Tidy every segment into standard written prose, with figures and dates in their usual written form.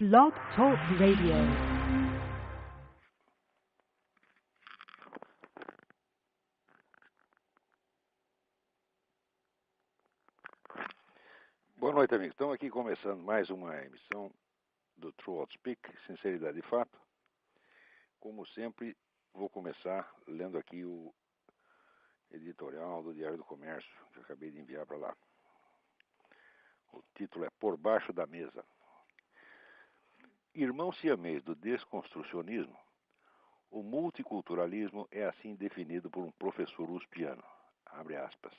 Blog Talk Radio. Boa noite, amigos. Estamos aqui começando mais uma emissão do True Outspeak, Sinceridade e Fato. Como sempre, vou começar lendo aqui o editorial do Diário do Comércio, que eu acabei de enviar para lá. O título é Por Baixo da Mesa. Irmão siamês do desconstrucionismo, o multiculturalismo é assim definido por um professor uspiano. Abre aspas.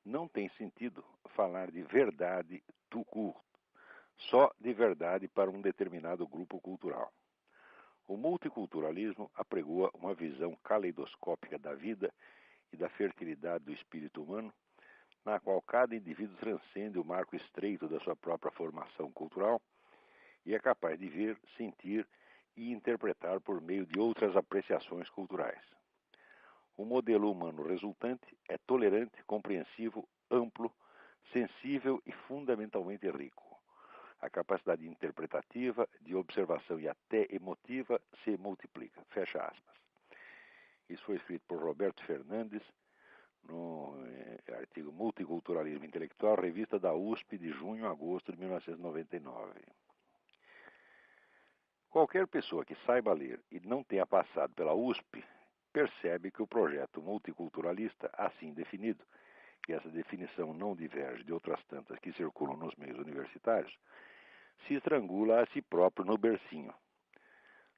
Não tem sentido falar de verdade tout court, só de verdade para um determinado grupo cultural. O multiculturalismo apregoa uma visão caleidoscópica da vida e da fertilidade do espírito humano, na qual cada indivíduo transcende o marco estreito da sua própria formação cultural e é capaz de ver, sentir e interpretar por meio de outras apreciações culturais. O modelo humano resultante é tolerante, compreensivo, amplo, sensível e fundamentalmente rico. A capacidade interpretativa, de observação e até emotiva se multiplica. Fecha aspas. Isso foi escrito por Roberto Fernandes no artigo Multiculturalismo Intelectual, revista da USP de junho a agosto de 1999. Qualquer pessoa que saiba ler e não tenha passado pela USP percebe que o projeto multiculturalista, assim definido, e essa definição não diverge de outras tantas que circulam nos meios universitários, se estrangula a si próprio no bercinho.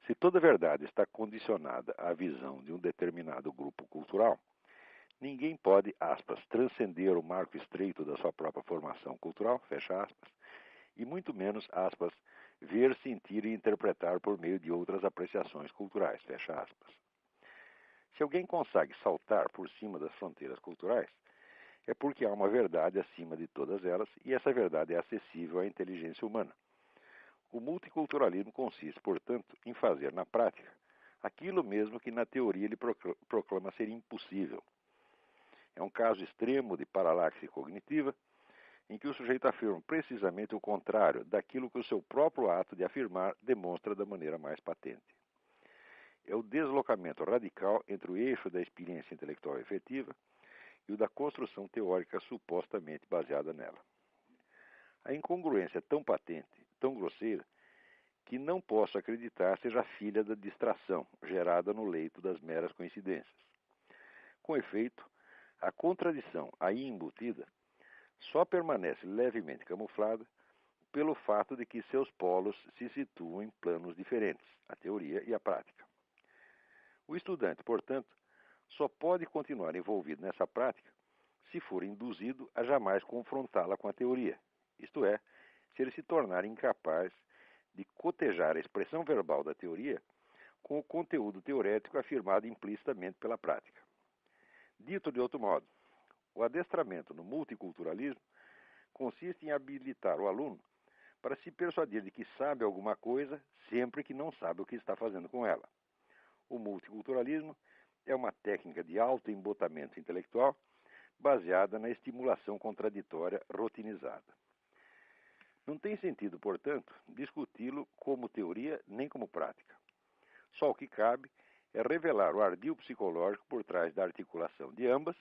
Se toda verdade está condicionada à visão de um determinado grupo cultural, ninguém pode, aspas, transcender o marco estreito da sua própria formação cultural, fecha aspas, e muito menos, aspas, ver, sentir e interpretar por meio de outras apreciações culturais, fecha aspas. Se alguém consegue saltar por cima das fronteiras culturais, é porque há uma verdade acima de todas elas e essa verdade é acessível à inteligência humana. O multiculturalismo consiste, portanto, em fazer na prática aquilo mesmo que na teoria ele proclama ser impossível. É um caso extremo de paralaxe cognitiva, em que o sujeito afirma precisamente o contrário daquilo que o seu próprio ato de afirmar demonstra da maneira mais patente. É o deslocamento radical entre o eixo da experiência intelectual efetiva e o da construção teórica supostamente baseada nela. A incongruência é tão patente, tão grosseira, que não posso acreditar seja filha da distração gerada no leito das meras coincidências. Com efeito, a contradição aí embutida só permanece levemente camuflada pelo fato de que seus polos se situam em planos diferentes, a teoria e a prática. O estudante, portanto, só pode continuar envolvido nessa prática se for induzido a jamais confrontá-la com a teoria, isto é, se ele se tornar incapaz de cotejar a expressão verbal da teoria com o conteúdo teorético afirmado implicitamente pela prática. Dito de outro modo, o adestramento no multiculturalismo consiste em habilitar o aluno para se persuadir de que sabe alguma coisa sempre que não sabe o que está fazendo com ela. O multiculturalismo é uma técnica de autoembotamento intelectual baseada na estimulação contraditória rotinizada. Não tem sentido, portanto, discuti-lo como teoria nem como prática. Só o que cabe é revelar o ardil psicológico por trás da articulação de ambas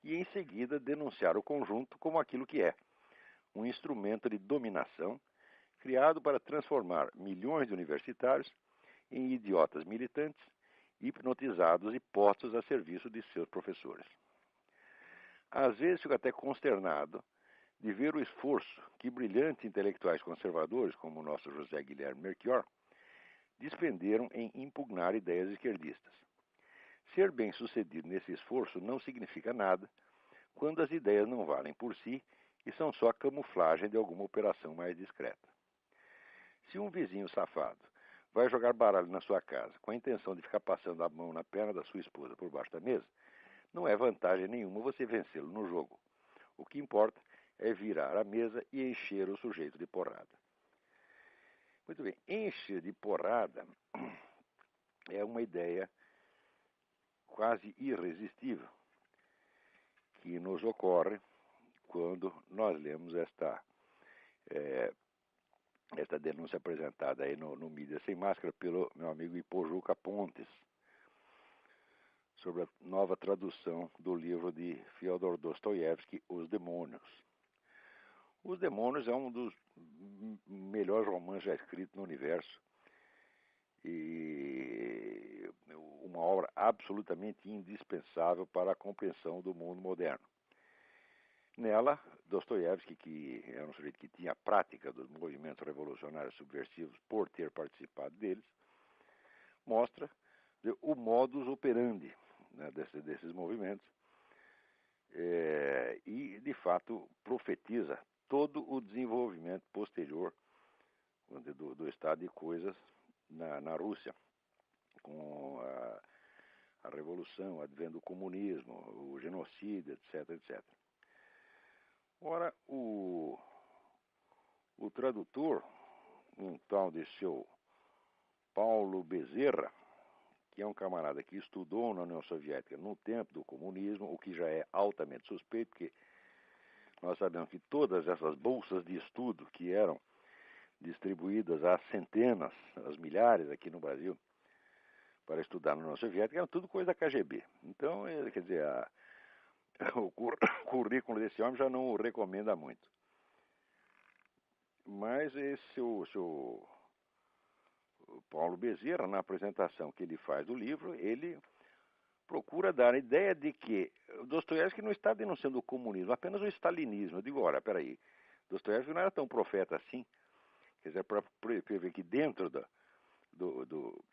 e, em seguida, denunciar o conjunto como aquilo que é, um instrumento de dominação criado para transformar milhões de universitários em idiotas militantes, hipnotizados e postos a serviço de seus professores. Às vezes fico até consternado de ver o esforço que brilhantes intelectuais conservadores, como o nosso José Guilherme Melchior, despenderam em impugnar ideias esquerdistas. Ser bem-sucedido nesse esforço não significa nada quando as ideias não valem por si e são só a camuflagem de alguma operação mais discreta. Se um vizinho safado vai jogar baralho na sua casa com a intenção de ficar passando a mão na perna da sua esposa por baixo da mesa, não é vantagem nenhuma você vencê-lo no jogo. O que importa é virar a mesa e encher o sujeito de porrada. Muito bem, encher de porrada é uma ideia quase irresistível que nos ocorre quando nós lemos esta denúncia apresentada aí no Mídia Sem Máscara pelo meu amigo Ipojuca Pontes, sobre a nova tradução do livro de Fyodor Dostoiévski, Os Demônios. Os Demônios é um dos melhores romances já escritos no universo e uma obra absolutamente indispensável para a compreensão do mundo moderno. Nela, Dostoiévski, que era um sujeito que tinha a prática dos movimentos revolucionários subversivos por ter participado deles, mostra o modus operandi, né, desses movimentos e, de fato, profetiza todo o desenvolvimento posterior do estado de coisas na Rússia, com a revolução, o advento do comunismo, o genocídio, etc, etc. Ora, o tradutor, um tal de seu Paulo Bezerra, que é um camarada que estudou na União Soviética no tempo do comunismo, o que já é altamente suspeito, porque nós sabemos que todas essas bolsas de estudo que eram distribuídas às centenas, às milhares aqui no Brasil, para estudar na União Soviética, eram tudo coisa da KGB. Então, quer dizer, o currículo desse homem já não o recomenda muito. Mas esse o Paulo Bezerra, na apresentação que ele faz do livro, ele procura dar a ideia de que Dostoiévski não está denunciando o comunismo, apenas o stalinismo. Eu digo, ora, peraí, Dostoiévski não era tão profeta assim. Quer dizer, para prever que dentro do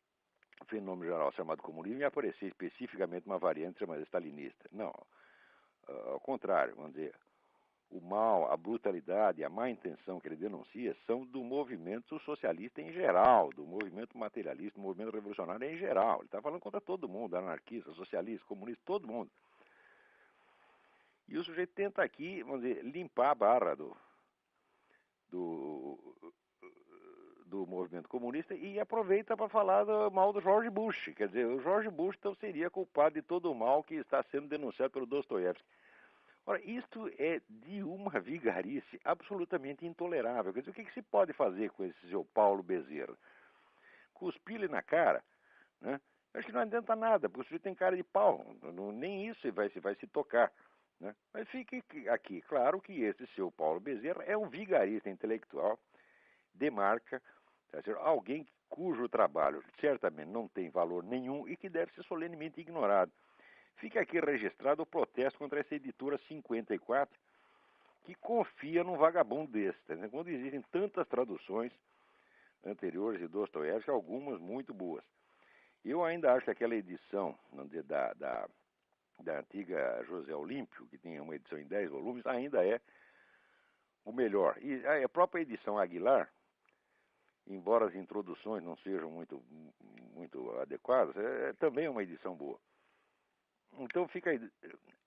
fenômeno geral chamado comunismo ia aparecer especificamente uma variante chamada stalinista. Não, ao contrário, vamos dizer, o mal, a brutalidade, a má intenção que ele denuncia são do movimento socialista em geral, do movimento materialista, do movimento revolucionário em geral. Ele está falando contra todo mundo, anarquista, socialista, comunista, todo mundo. E o sujeito tenta aqui, vamos dizer, limpar a barra do movimento comunista e aproveita para falar do mal do George Bush. Quer dizer, o George Bush então seria culpado de todo o mal que está sendo denunciado pelo Dostoiévski. Ora, isto é de uma vigarice absolutamente intolerável. Quer dizer, o que se pode fazer com esse seu Paulo Bezerra? Cuspir-lhe na cara, né? Acho que não adianta nada, porque o sujeito tem cara de pau. Nem isso vai se tocar. Né? Mas fique aqui claro que esse seu Paulo Bezerra é um vigarista intelectual de marca, alguém cujo trabalho certamente não tem valor nenhum e que deve ser solenemente ignorado. Fica aqui registrado o protesto contra essa editora 54, que confia num vagabundo desse. Né? Quando existem tantas traduções anteriores de Dostoiévski, algumas muito boas. Eu ainda acho que aquela edição da antiga José Olímpio, que tinha uma edição em 10 volumes, ainda é o melhor. E a própria edição Aguilar, embora as introduções não sejam muito adequadas, é também uma edição boa. Então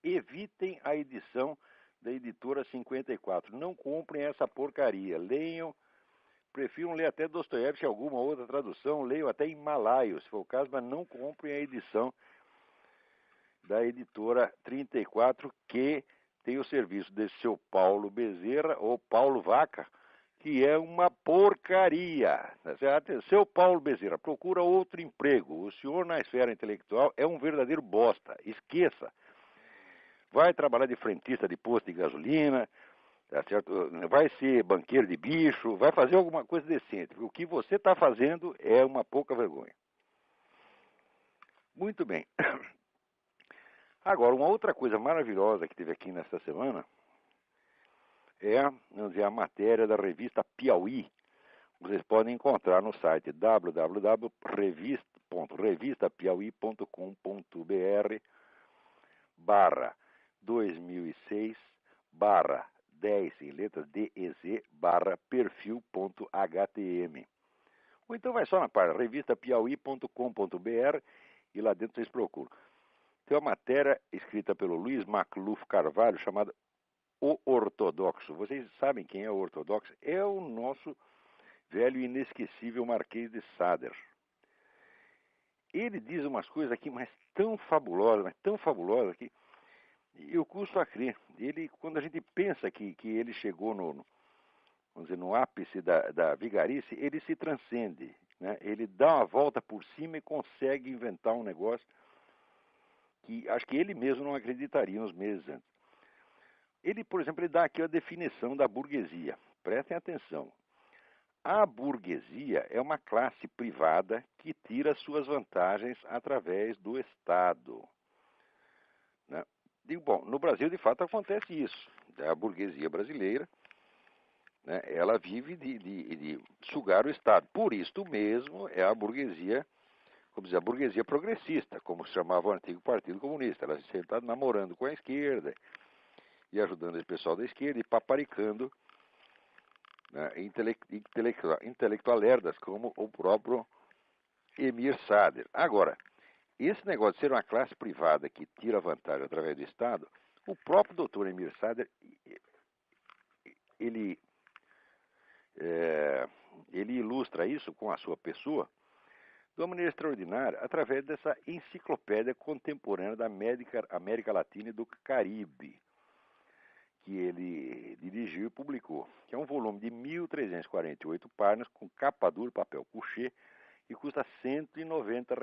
evitem a edição da editora 54. Não comprem essa porcaria. Leiam, prefiram ler até Dostoiévski, alguma outra tradução, leiam até em malaio, se for o caso, mas não comprem a edição da editora 34, que tem o serviço desse seu Paulo Bezerra, ou Paulo Vaca, que é uma porcaria. Seu Paulo Bezerra, procura outro emprego. O senhor na esfera intelectual é um verdadeiro bosta. Esqueça. Vai trabalhar de frentista de posto de gasolina, tá certo? Vai ser banqueiro de bicho, vai fazer alguma coisa decente. Porque o que você está fazendo é uma pouca vergonha. Muito bem. Agora, uma outra coisa maravilhosa que teve aqui nesta semana é, vamos dizer, a matéria da revista Piauí. Vocês podem encontrar no site www.revistapiauí.com.br/2006/10 em letras DEZ/perfil.htm. Ou então vai só na página revistapiauí.com.br e lá dentro vocês procuram. Tem uma matéria escrita pelo Luiz Macluf Carvalho chamada O Ortodoxo. Vocês sabem quem é o Ortodoxo? É o nosso velho e inesquecível Marquês de Sade. Ele diz umas coisas aqui, mas tão fabulosas que eu custo a crer. Quando a gente pensa que ele chegou vamos dizer, no ápice da vigarice, ele se transcende, né? Ele dá uma volta por cima e consegue inventar um negócio que acho que ele mesmo não acreditaria uns meses antes. Ele, por exemplo, ele dá aqui a definição da burguesia. Prestem atenção. A burguesia é uma classe privada que tira suas vantagens através do Estado, né? Digo, bom, no Brasil, de fato, acontece isso. A burguesia brasileira, né, ela vive de sugar o Estado. Por isto mesmo, é a burguesia, como dizer, a burguesia progressista, como se chamava o antigo Partido Comunista. Ela sempre está namorando com a esquerda e ajudando esse pessoal da esquerda e paparicando, né, intelectualerdas como o próprio Emir Sader. Agora, esse negócio de ser uma classe privada que tira vantagem através do Estado, o próprio doutor Emir Sader, ele ilustra isso com a sua pessoa de uma maneira extraordinária através dessa enciclopédia contemporânea da América Latina e do Caribe, que ele dirigiu e publicou, que é um volume de 1.348 páginas, com capa dura, papel couché, e custa R$ 190.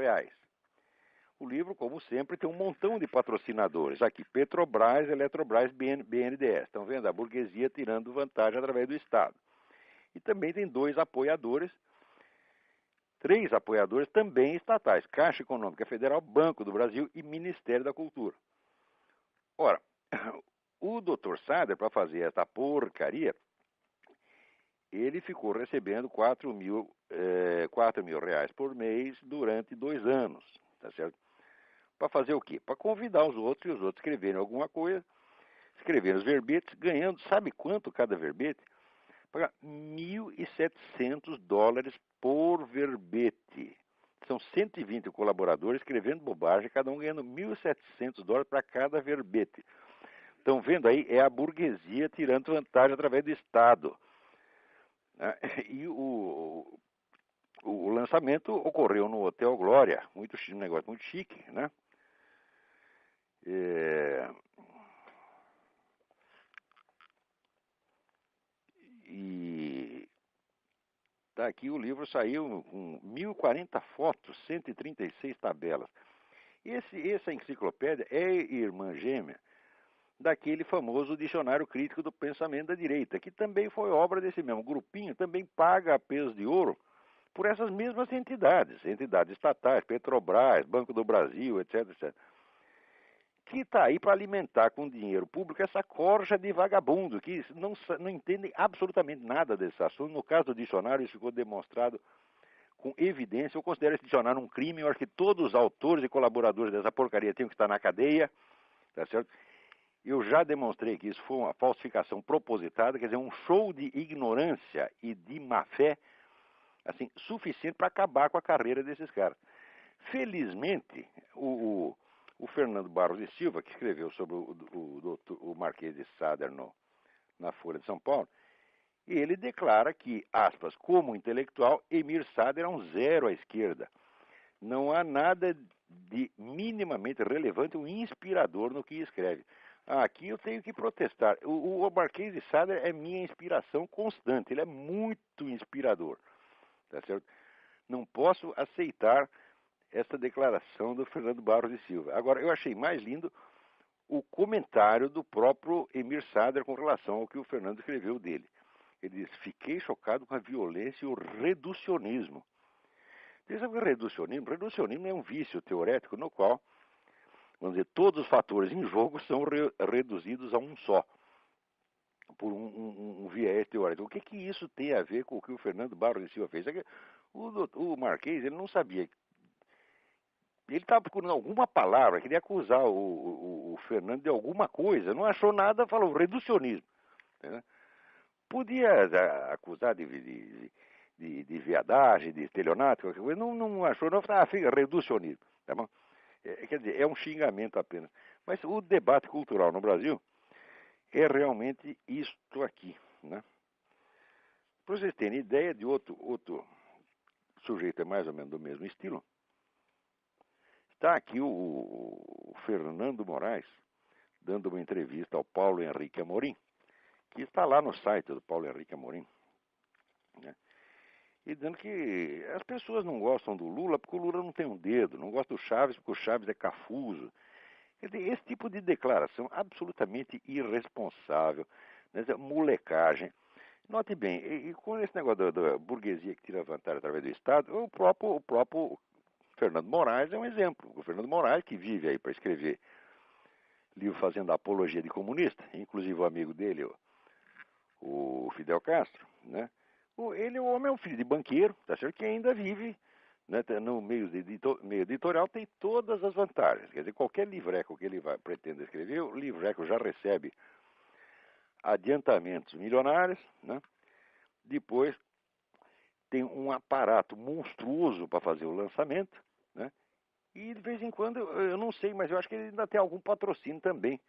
O livro, como sempre, tem um montão de patrocinadores. Aqui, Petrobras, Eletrobras, BNDES. Estão vendo? A burguesia tirando vantagem através do Estado. E também tem três apoiadores também estatais: Caixa Econômica Federal, Banco do Brasil e Ministério da Cultura. Ora, o Dr. Sader, para fazer essa porcaria, ele ficou recebendo R$ 4.000 reais por mês durante 2 anos, tá certo? Para fazer o quê? Para convidar os outros e os outros escreverem alguma coisa, escreverem os verbetes, ganhando, sabe quanto cada verbete? Pagar $1.700 por verbete. São 120 colaboradores escrevendo bobagem, cada um ganhando $1.700 para cada verbete. Estão vendo aí? É a burguesia tirando vantagem através do Estado. E o lançamento ocorreu no Hotel Glória, um negócio muito chique, né? E tá aqui, o livro saiu com 1.040 fotos, 136 tabelas. Essa enciclopédia é irmã gêmea daquele famoso Dicionário Crítico do Pensamento da Direita, que também foi obra desse mesmo grupinho, também paga a peso de ouro por essas mesmas entidades estatais, Petrobras, Banco do Brasil, etc, etc, que está aí para alimentar com dinheiro público essa corja de vagabundo, que não entendem absolutamente nada desse assunto. No caso do dicionário, isso ficou demonstrado com evidência. Eu considero esse dicionário um crime. Eu acho que todos os autores e colaboradores dessa porcaria tinham que estar na cadeia, tá certo? Eu já demonstrei que isso foi uma falsificação propositada, quer dizer, um show de ignorância e de má-fé, assim, suficiente para acabar com a carreira desses caras. Felizmente, o Fernando Barros de Silva, que escreveu sobre o Marquês de Sader na Folha de São Paulo, ele declara que, aspas, como intelectual, Emir Sader é um zero à esquerda. Não há nada de minimamente relevante ou inspirador no que escreve. Aqui eu tenho que protestar. O Marquês de Sader é minha inspiração constante. Ele é muito inspirador. Tá certo? Não posso aceitar essa declaração do Fernando Barros de Silva. Agora, eu achei mais lindo o comentário do próprio Emir Sader com relação ao que o Fernando escreveu dele. Ele diz: fiquei chocado com a violência e o reducionismo. Você sabe o que é reducionismo? Reducionismo é um vício teorético no qual, vamos dizer, todos os fatores em jogo são reduzidos a um só, por um viés teórico. O que isso tem a ver com o que o Fernando Barros de Silva fez? O Marquês, ele não sabia. Ele estava procurando alguma palavra, queria acusar o Fernando de alguma coisa, não achou nada, falou reducionismo. Né? Podia acusar de viadagem, de estelionato, qualquer coisa, não achou, não, fica reducionismo. Tá bom? Quer dizer, é um xingamento apenas. Mas o debate cultural no Brasil é realmente isto aqui. Né? Para vocês terem ideia de outro sujeito, é mais ou menos do mesmo estilo, está aqui o Fernando Moraes dando uma entrevista ao Paulo Henrique Amorim, que está lá no site do Paulo Henrique Amorim, né? E dizendo que as pessoas não gostam do Lula porque o Lula não tem um dedo, não gostam do Chaves porque o Chaves é cafuso. Quer dizer, esse tipo de declaração absolutamente irresponsável, né? Molecagem. Note bem, e com esse negócio da burguesia que tira vantagem através do Estado, o próprio Fernando Moraes é um exemplo. O Fernando Moraes, que vive aí para escrever livro fazendo apologia de comunista, inclusive o amigo dele, o Fidel Castro, né? Ele, o homem é um filho de banqueiro, tá certo? Que ainda vive, né, no meio editorial, tem todas as vantagens. Quer dizer, qualquer livreco que ele pretenda escrever, o livreco já recebe adiantamentos milionários, né? Depois tem um aparato monstruoso para fazer o lançamento, né? E de vez em quando, eu não sei, mas eu acho que ele ainda tem algum patrocínio também.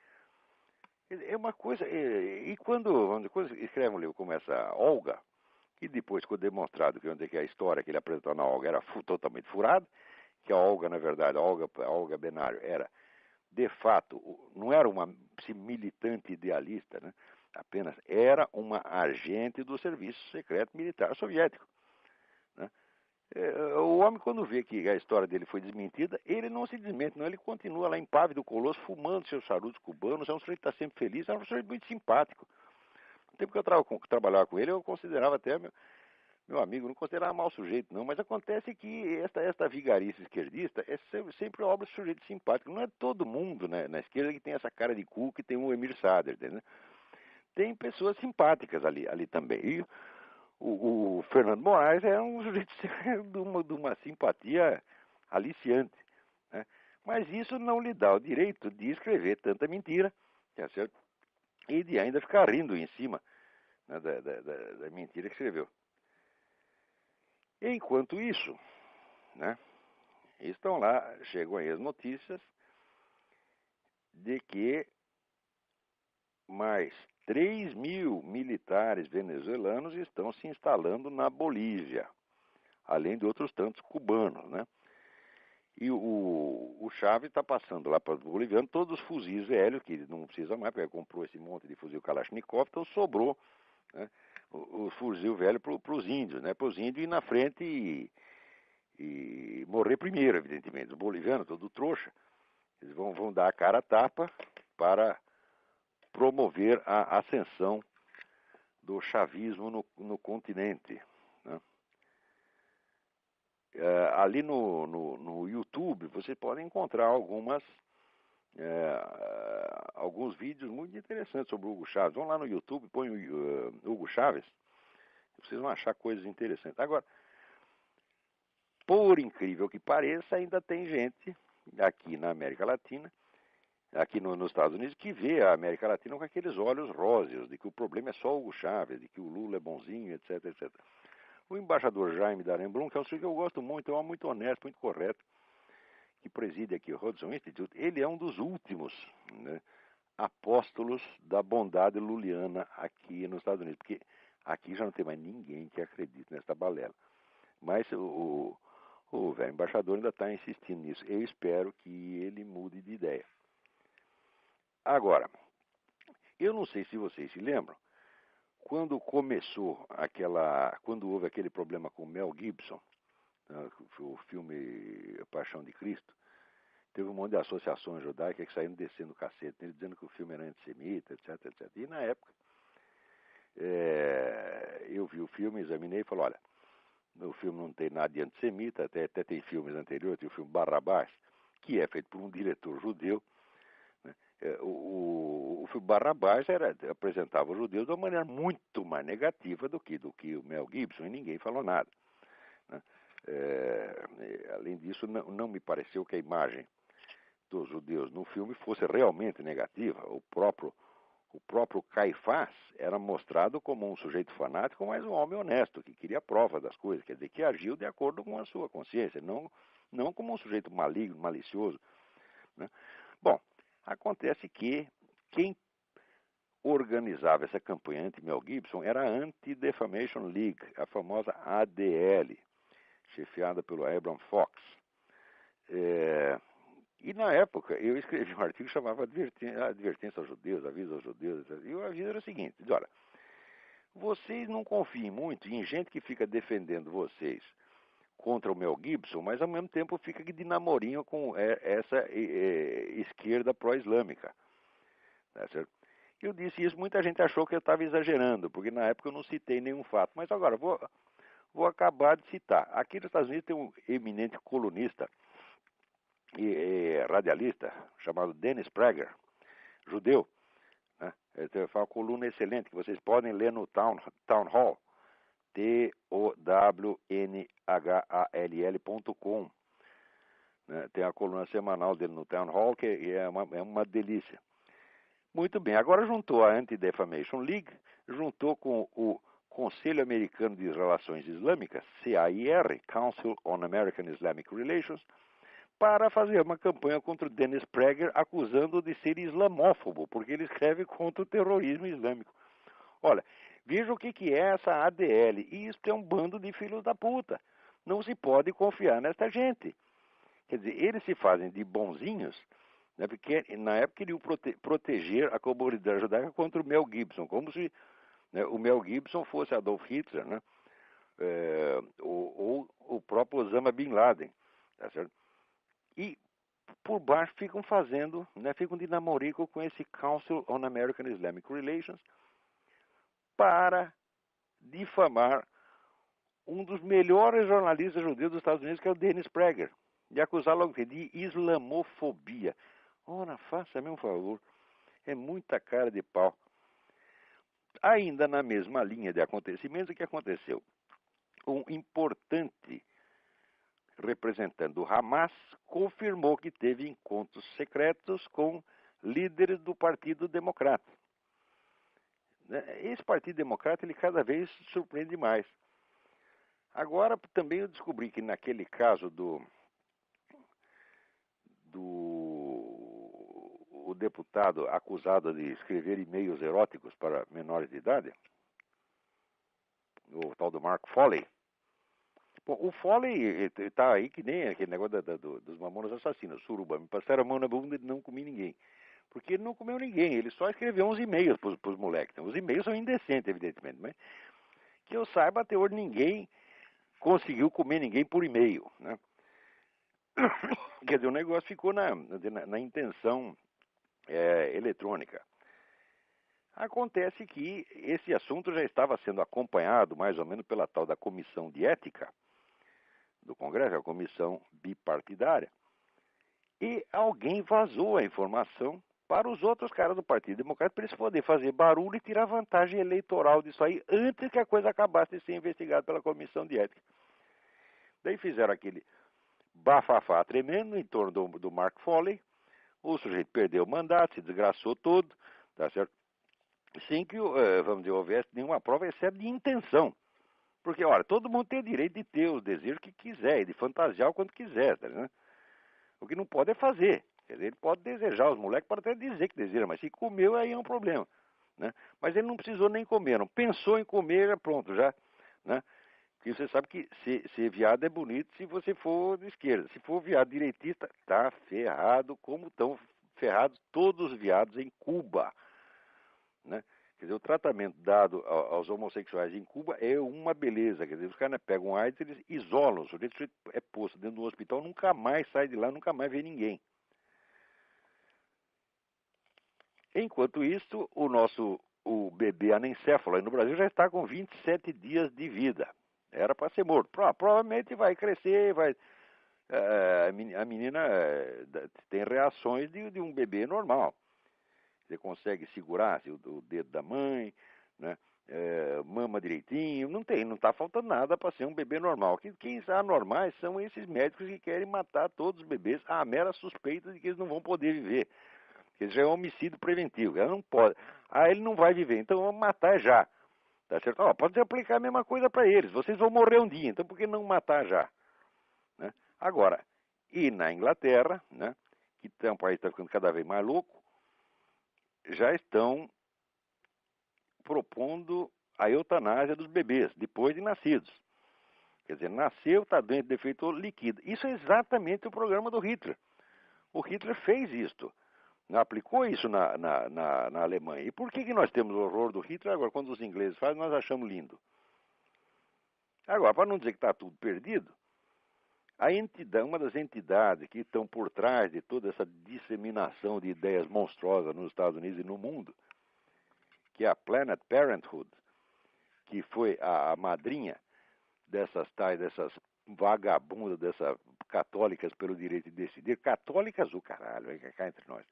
É uma coisa. E quando escreve um livro como essa Olga, que depois ficou demonstrado que a história que ele apresentou na Olga era totalmente furada, que a Olga, na verdade, a Olga Benário era, de fato, não era uma militante idealista, né? Apenas era uma agente do Serviço Secreto Militar Soviético, né? O homem, quando vê que a história dele foi desmentida, ele não se desmente, não. Ele continua lá impávido, colosso, fumando seus charutos cubanos. É um sujeito que está sempre feliz, é um sujeito muito simpático. No tempo que eu trabalhava com ele, eu considerava até meu amigo, não considerava mau sujeito, não. Mas acontece que esta vigarice esquerdista é sempre obra de sujeito simpático. Não é todo mundo, né, na esquerda que tem essa cara de cu que tem o Emir Sader, entendeu? Tem pessoas simpáticas ali também. E o Fernando Moraes é um sujeito de uma simpatia aliciante, né? Mas isso não lhe dá o direito de escrever tanta mentira, tá certo? E de ainda ficar rindo em cima, né, da mentira que escreveu. Enquanto isso, né, estão lá, chegam aí as notícias de que mais 3 mil militares venezuelanos estão se instalando na Bolívia, além de outros tantos cubanos, né? E o Chávez está passando lá para os bolivianos todos os fuzis velhos, que ele não precisa mais, porque ele comprou esse monte de fuzil Kalashnikov, então sobrou, né, o fuzil velho para os índios, né? Para os índios ir na frente e morrer primeiro, evidentemente. Os bolivianos, todo trouxa, eles vão dar a cara a tapa para promover a ascensão do chavismo no continente, né? Ali no YouTube você pode encontrar alguns vídeos muito interessantes sobre o Hugo Chávez. Vão lá no YouTube, põe o Hugo Chávez, vocês vão achar coisas interessantes. Agora, por incrível que pareça, ainda tem gente aqui na América Latina, aqui nos Estados Unidos, que vê a América Latina com aqueles olhos róseos, de que o problema é só o Hugo Chávez, de que o Lula é bonzinho, etc, etc. O embaixador Jaime Daremblum, que é um sujeito que eu gosto muito, é um homem muito honesto, muito correto, que preside aqui o Hudson Institute, ele é um dos últimos, né, apóstolos da bondade luliana aqui nos Estados Unidos, porque aqui já não tem mais ninguém que acredite nessa balela. Mas o velho embaixador ainda está insistindo nisso. Eu espero que ele mude de ideia. Agora, eu não sei se vocês se lembram, quando houve aquele problema com Mel Gibson, o filme A Paixão de Cristo, teve um monte de associações judaicas que saíram descendo o cacete, ele dizendo que o filme era antissemita, etc, etc. E na época, eu vi o filme, examinei e falei, olha, o filme não tem nada de antissemita, até tem filmes anteriores, tem o filme Barrabás, que é feito por um diretor judeu, né? O filme Barrabás apresentava os judeus de uma maneira muito mais negativa do que o Mel Gibson, e ninguém falou nada, né? Além disso, não me pareceu que a imagem dos judeus no filme fosse realmente negativa. O próprio Caifás era mostrado como um sujeito fanático, mas um homem honesto, que queria prova das coisas, quer dizer, que agiu de acordo com a sua consciência, não como um sujeito maligno, malicioso, né? Bom, acontece que quem organizava essa campanha anti-Mel Gibson era a Anti-Defamation League, a famosa ADL, chefiada pelo Abraham Fox. E na época eu escrevi um artigo que chamava Advertência aos Judeus, Aviso aos Judeus, e o aviso era o seguinte, olha, vocês não confiem muito em gente que fica defendendo vocês contra o Mel Gibson, mas ao mesmo tempo fica de namorinho com essa esquerda pró-islâmica. Tá certo? Eu disse isso, muita gente achou que eu estava exagerando, porque na época eu não citei nenhum fato. Mas agora, vou acabar de citar. Aqui nos Estados Unidos tem um eminente colunista e radialista chamado Dennis Prager, judeu. Né? Ele faz uma coluna excelente que vocês podem ler no Town Hall, TOWNHALL.com. Né? Tem a coluna semanal dele no Town Hall, que é uma delícia. Muito bem, agora juntou a Anti-Defamation League, juntou com o Conselho Americano de Relações Islâmicas, CAIR, Council on American Islamic Relations, para fazer uma campanha contra o Dennis Prager, acusando-o de ser islamófobo, porque ele escreve contra o terrorismo islâmico. Olha, veja o que é essa ADL, e isso é um bando de filhos da puta. Não se pode confiar nesta gente. Quer dizer, eles se fazem de bonzinhos, né, porque na época queriam proteger a comunidade judaica contra o Mel Gibson, como se, né, o Mel Gibson fosse Adolf Hitler, né, ou o próprio Osama Bin Laden, tá certo? E por baixo ficam fazendo, né, ficam de namorico com esse Council on American Islamic Relations para difamar um dos melhores jornalistas judeus dos Estados Unidos, que é o Dennis Prager, de acusá-lo de islamofobia. Ora, faça-me um favor, é muita cara de pau. Ainda na mesma linha de acontecimentos, o que aconteceu? Um importante representante do Hamas confirmou que teve encontros secretos com líderes do Partido Democrata. Esse Partido Democrata, ele cada vez surpreende mais. Agora, também eu descobri que naquele caso do o deputado acusado de escrever e-mails eróticos para menores de idade, o tal do Mark Foley. Bom, o Foley está aí que nem aquele negócio dos mamonas assassinos, suruba. Me passaram a mão na bunda e não comi ninguém. Porque ele não comeu ninguém, ele só escreveu uns e-mails para os moleques. Os e-mails são indecentes, evidentemente, mas que eu saiba, até hoje ninguém conseguiu comer ninguém por e-mail, né? Quer dizer, o negócio ficou na intenção eletrônica. Acontece que esse assunto já estava sendo acompanhado mais ou menos pela tal da Comissão de Ética do Congresso, a comissão bipartidária, e alguém vazou a informação para os outros caras do Partido Democrata para eles poderem fazer barulho e tirar vantagem eleitoral disso aí antes que a coisa acabasse de ser investigada pela Comissão de Ética. Daí fizeram aquele bafafá tremendo em torno do Mark Foley, o sujeito perdeu o mandato, se desgraçou todo, tá certo? Sem que, vamos dizer, houvesse nenhuma prova, exceto de intenção. Porque, olha, todo mundo tem o direito de ter os desejos que quiser, e de fantasiar o quanto quiser, tá, né? O que não pode é fazer. Quer dizer, ele pode desejar, os moleques podem até dizer que deseja, mas se comeu, aí é um problema, né? Mas ele não precisou nem comer, não pensou em comer, pronto, já, né? Porque você sabe que ser viado é bonito se você for de esquerda. Se for viado direitista, tá ferrado, como estão ferrados todos os viados em Cuba, né? Quer dizer, o tratamento dado aos homossexuais em Cuba é uma beleza. Quer dizer, os caras pegam AIDS, eles isolam. O sujeito é posto dentro do hospital, nunca mais sai de lá, nunca mais vê ninguém. Enquanto isso, o bebê anencéfalo aí no Brasil já está com 27 dias de vida. Era para ser morto. Provavelmente vai crescer, a menina tem reações de um bebê normal. Você consegue segurar o dedo da mãe, né? Mama direitinho, não está faltando nada para ser um bebê normal. Quem anormais são esses médicos que querem matar todos os bebês à mera suspeita de que eles não vão poder viver. Que já é um homicídio preventivo, ela não pode. Ele não vai viver, então vamos matar já. Tá certo? Pode aplicar a mesma coisa para eles, vocês vão morrer um dia, então por que não matar já? Né? Agora, e na Inglaterra, né, que é um país que está ficando cada vez mais louco, já estão propondo a eutanásia dos bebês, depois de nascidos. Quer dizer, nasceu, está doente, defeituoso, liquida. Isso é exatamente o programa do Hitler. O Hitler fez isto. aplicou isso na Alemanha. E por que nós temos o horror do Hitler agora, quando os ingleses fazem, nós achamos lindo? Agora, para não dizer que está tudo perdido, a entidade, uma das entidades que estão por trás de toda essa disseminação de ideias monstruosas nos Estados Unidos e no mundo, que é a Planned Parenthood, que foi a madrinha dessas vagabundas, dessas católicas pelo direito de decidir, católicas o caralho, vem cá entre nós.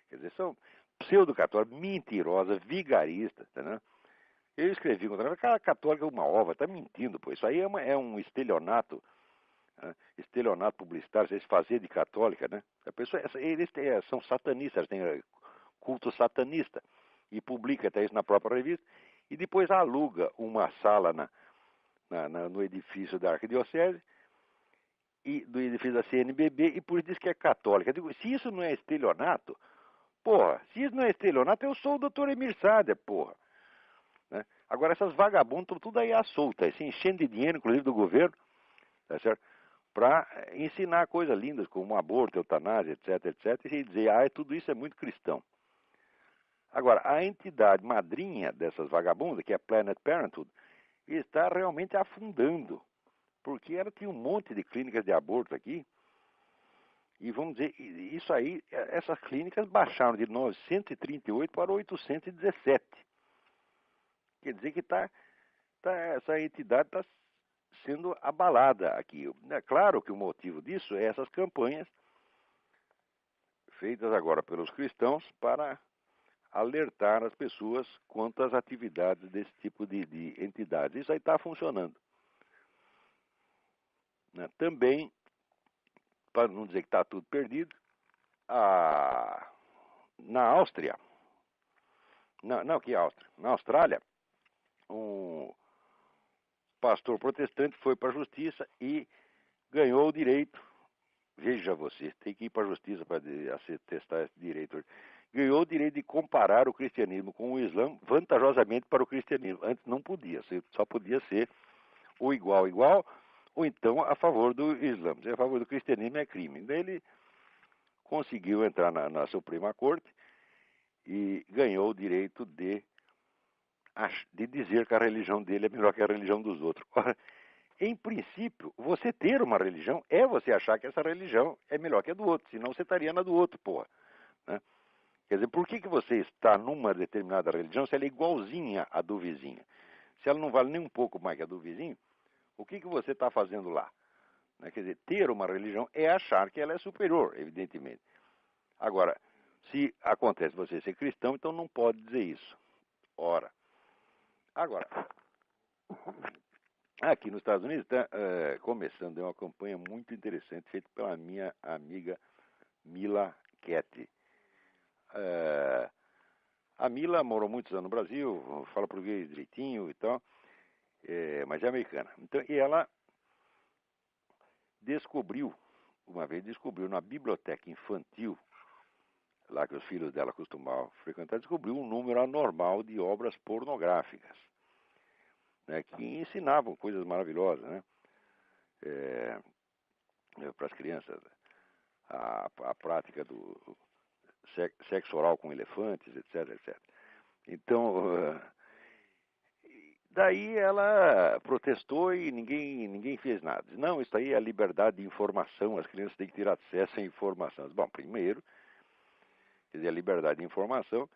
Quer dizer, são pseudo-católicas, mentirosas, vigaristas, entendeu? Eu escrevi contra ela, aquela católica é uma ova, está mentindo, pô. Isso aí é um estelionato, né? Estelionato publicitário, eles fazer de católica, né? A pessoa, eles são satanistas, têm culto satanista, e publica até isso na própria revista, e depois aluga uma sala no edifício da Arquidiocese, e do edifício da CNBB, e por isso diz que é católica. Eu digo, se isso não é estelionato, porra, se isso não é estelionato, eu sou o doutor Emir Sader, porra. Né? Agora, essas vagabundas estão tudo aí à solta, se enchendo de dinheiro, inclusive do governo, tá certo? Para ensinar coisas lindas como aborto, eutanásia, etc, etc, e dizer, tudo isso é muito cristão. Agora, a entidade madrinha dessas vagabundas, que é a Planned Parenthood, está realmente afundando, porque ela tinha um monte de clínicas de aborto aqui, e vamos dizer, isso aí, essas clínicas baixaram de 938 para 817. Quer dizer que essa entidade está sendo abalada aqui. É claro que o motivo disso é essas campanhas feitas agora pelos cristãos para alertar as pessoas quanto às atividades desse tipo de entidades. Isso aí está funcionando. Né? Também, para não dizer que está tudo perdido, na Áustria, que Áustria? Na Austrália, um pastor protestante foi para a justiça e ganhou o direito. Veja você, tem que ir para a justiça para testar esse direito. Ganhou o direito de comparar o cristianismo com o Islã vantajosamente para o cristianismo. Antes não podia, só podia ser ou igual, ou então a favor do Islã. Se é a favor do cristianismo é crime. Daí ele conseguiu entrar na Suprema Corte e ganhou o direito de dizer que a religião dele é melhor que a religião dos outros. Ora, em princípio, você ter uma religião é você achar que essa religião é melhor que a do outro, senão você estaria na do outro, porra. Né? Quer dizer, por que você está numa determinada religião se ela é igualzinha à do vizinho? Se ela não vale nem um pouco mais que a do vizinho, o que você está fazendo lá? Né? Quer dizer, ter uma religião é achar que ela é superior, evidentemente. Agora, se acontece você ser cristão, então não pode dizer isso. Ora, agora, aqui nos Estados Unidos está começando uma campanha muito interessante feita pela minha amiga Mila Ketty. A Mila morou muitos anos no Brasil, fala português direitinho e tal, mas é americana. Então, e ela uma vez descobriu na biblioteca infantil, lá que os filhos dela costumavam frequentar, descobriu um número anormal de obras pornográficas, né, que ensinavam coisas maravilhosas, né, para as crianças, a prática do sexo oral com elefantes, etc, etc. Então, daí ela protestou e ninguém fez nada. Disse, não, isso aí é a liberdade de informação, as crianças têm que ter acesso à informação. Bom, primeiro, quer dizer, a liberdade de informação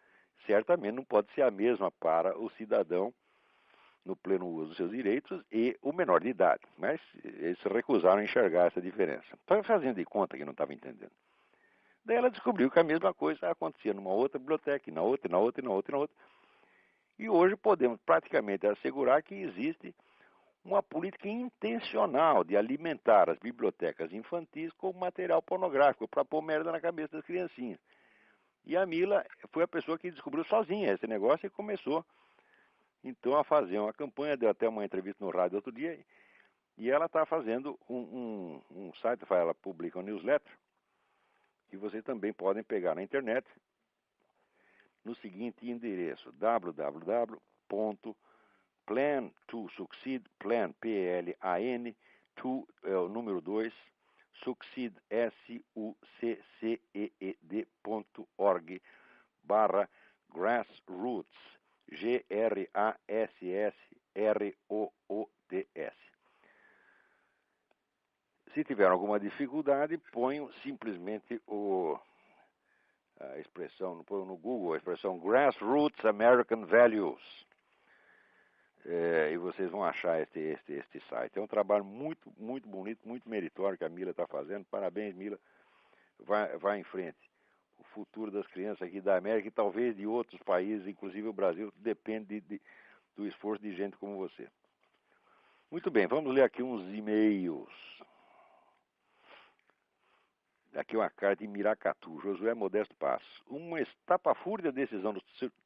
certamente não pode ser a mesma para o cidadão no pleno uso dos seus direitos e o menor de idade. Mas eles se recusaram a enxergar essa diferença. Estava fazendo de conta que não estava entendendo. Daí ela descobriu que a mesma coisa acontecia numa outra biblioteca, e na outra, e na outra, e na outra, e na outra. E hoje podemos praticamente assegurar que existe uma política intencional de alimentar as bibliotecas infantis com material pornográfico para pôr merda na cabeça das criancinhas. E a Mila foi a pessoa que descobriu sozinha esse negócio e começou, então, a fazer uma campanha. Deu até uma entrevista no rádio outro dia, e ela está fazendo um site, ela publica um newsletter, que vocês também podem pegar na internet, no seguinte endereço, www.plan2succeed, plan, P-L-A-N, to, é o número 2, Succeed, succeed.org/grassroots, GRASSROOTS. Se tiver alguma dificuldade, ponham simplesmente a expressão, põe no Google a expressão Grassroots American Values. E vocês vão achar este site. É um trabalho muito, muito bonito, muito meritório que a Mila está fazendo. Parabéns, Mila. Vai em frente. O futuro das crianças aqui da América e talvez de outros países, inclusive o Brasil, depende do esforço de gente como você. Muito bem, vamos ler aqui uns e-mails. Aqui uma carta de Miracatu, Josué Modesto Passos. Uma estapafúrdia decisão do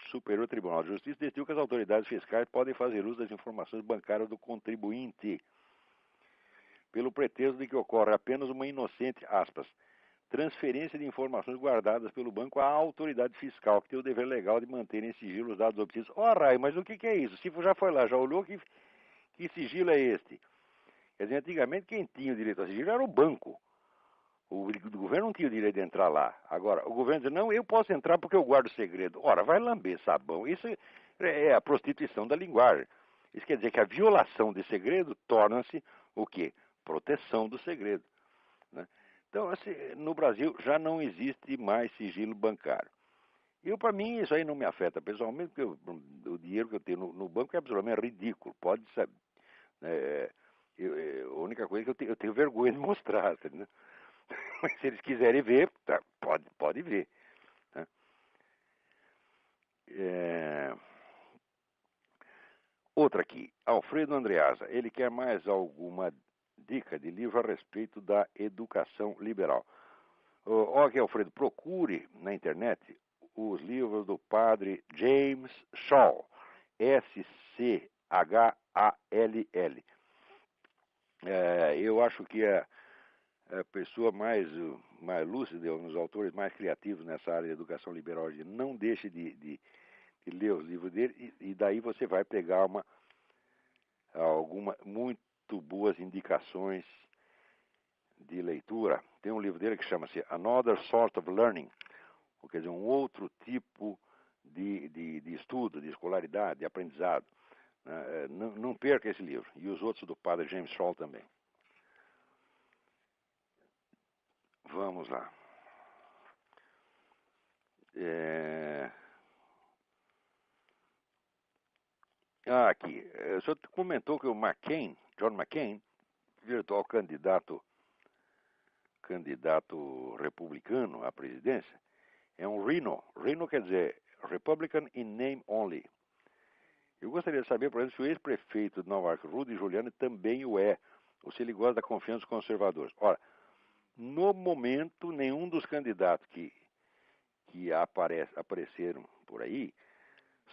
Superior Tribunal de Justiça decidiu que as autoridades fiscais podem fazer uso das informações bancárias do contribuinte, pelo pretexto de que ocorre apenas uma inocente, aspas, transferência de informações guardadas pelo banco à autoridade fiscal, que tem o dever legal de manter em sigilo os dados obtidos. Rai, mas o que é isso? Se já foi lá, já olhou, que sigilo é este? Quer dizer, antigamente quem tinha o direito a sigilo era o banco. O governo não tinha o direito de entrar lá. Agora, o governo diz, não, eu posso entrar porque eu guardo segredo. Ora, vai lamber sabão. Isso é a prostituição da linguagem. Isso quer dizer que a violação de segredo torna-se o quê? Proteção do segredo. Né? Então, assim, no Brasil já não existe mais sigilo bancário. Para mim, isso aí não me afeta pessoalmente, porque o dinheiro que eu tenho no banco é absolutamente ridículo. Pode ser. A única coisa é que eu tenho vergonha de mostrar. Né? Mas se eles quiserem ver, tá, pode ver. Tá? Outra aqui, Alfredo Andreasa. Ele quer mais alguma dica de livro a respeito da educação liberal. Ok, Alfredo, procure na internet os livros do padre James Schall, Schall. Eu acho que a pessoa mais lúcida, um dos autores mais criativos nessa área de educação liberal, não deixe de ler os livros dele, e daí você vai pegar algumas muito boas indicações de leitura. Tem um livro dele que chama-se Another Sort of Learning, quer dizer, um outro tipo de estudo, de escolaridade, de aprendizado. Não perca esse livro. E os outros do padre James Schall também. Vamos lá. Aqui. O senhor comentou que o John McCain, virtual candidato republicano à presidência, é um Rhino. Rhino quer dizer Republican in name only. Eu gostaria de saber, por exemplo, se o ex-prefeito de Nova York, Rudy Giuliani, também o é, ou se ele gosta da confiança dos conservadores. Ora, no momento, nenhum dos candidatos que apareceram por aí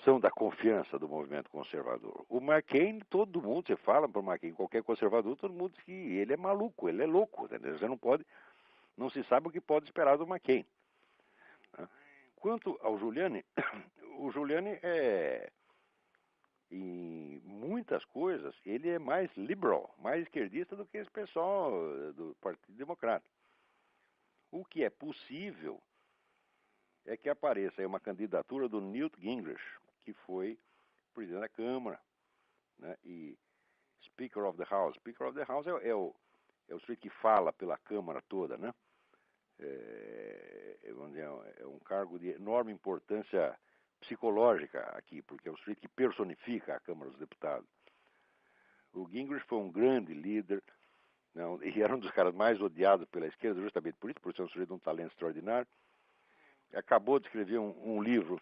são da confiança do movimento conservador. O McCain, todo mundo, você fala para o McCain, qualquer conservador, todo mundo diz que ele é maluco, ele é louco. Entendeu? Você não se sabe o que pode esperar do McCain. Quanto ao Giuliani, o Giuliani em muitas coisas, ele é mais liberal, mais esquerdista do que esse pessoal do Partido Democrata. O que é possível é que apareça aí uma candidatura do Newt Gingrich, que foi presidente da Câmara, né, e Speaker of the House. Speaker of the House é o sujeito que fala pela Câmara toda, né? Vamos dizer, é um cargo de enorme importância psicológica aqui, porque é o sujeito que personifica a Câmara dos Deputados. O Gingrich foi um grande líder, não, e era um dos caras mais odiados pela esquerda, justamente por ser um sujeito de um talento extraordinário. Acabou de escrever um livro,